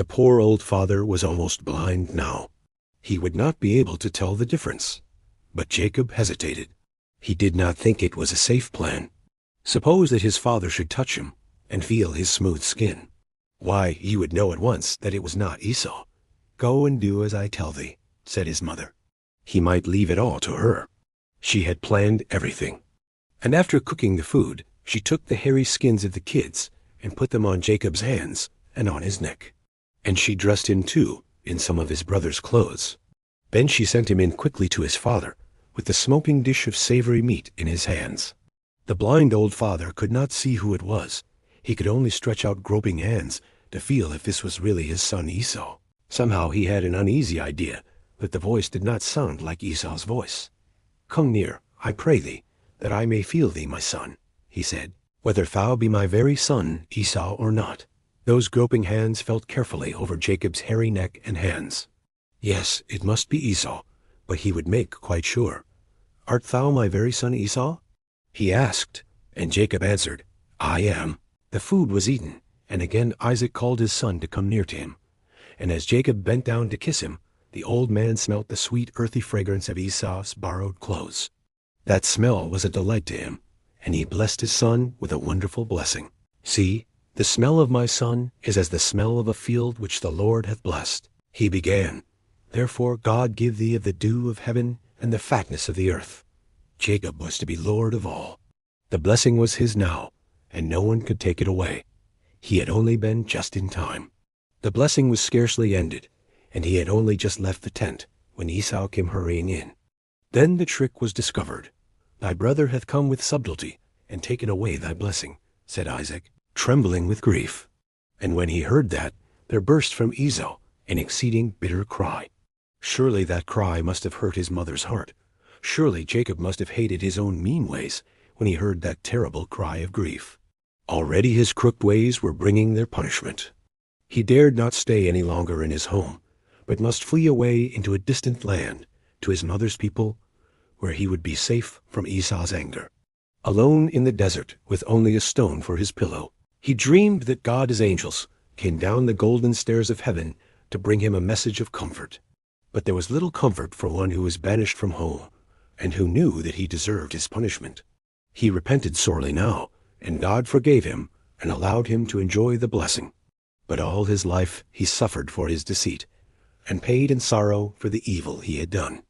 The poor old father was almost blind now. He would not be able to tell the difference. But Jacob hesitated. He did not think it was a safe plan. Suppose that his father should touch him and feel his smooth skin. Why, he would know at once that it was not Esau. "Go and do as I tell thee," said his mother. He might leave it all to her. She had planned everything. And after cooking the food, she took the hairy skins of the kids and put them on Jacob's hands and on his neck. And she dressed him too in some of his brother's clothes. Then she sent him in quickly to his father with the smoking dish of savory meat in his hands. The blind old father could not see who it was. He could only stretch out groping hands to feel if this was really his son Esau. Somehow he had an uneasy idea that the voice did not sound like Esau's voice. "Come near, I pray thee, that I may feel thee, my son," he said, "whether thou be my very son Esau or not." Those groping hands felt carefully over Jacob's hairy neck and hands. Yes, it must be Esau, but he would make quite sure. "Art thou my very son Esau?" he asked, and Jacob answered, "I am." The food was eaten, and again Isaac called his son to come near to him. And as Jacob bent down to kiss him, the old man smelt the sweet earthy fragrance of Esau's borrowed clothes. That smell was a delight to him, and he blessed his son with a wonderful blessing. "See, the smell of my son is as the smell of a field which the Lord hath blessed." He began, "Therefore God give thee of the dew of heaven and the fatness of the earth." Jacob was to be Lord of all. The blessing was his now, and no one could take it away. He had only been just in time. The blessing was scarcely ended, and he had only just left the tent when Esau came hurrying in. Then the trick was discovered. "Thy brother hath come with subtlety, and taken away thy blessing," said Isaac, trembling with grief. And when he heard that, there burst from Esau an exceeding bitter cry. Surely that cry must have hurt his mother's heart. Surely Jacob must have hated his own mean ways when he heard that terrible cry of grief. Already his crooked ways were bringing their punishment. He dared not stay any longer in his home, but must flee away into a distant land, to his mother's people, where he would be safe from Esau's anger. Alone in the desert, with only a stone for his pillow, he dreamed that God's angels came down the golden stairs of heaven to bring him a message of comfort. But there was little comfort for one who was banished from home, and who knew that he deserved his punishment. He repented sorely now, and God forgave him and allowed him to enjoy the blessing. But all his life he suffered for his deceit, and paid in sorrow for the evil he had done.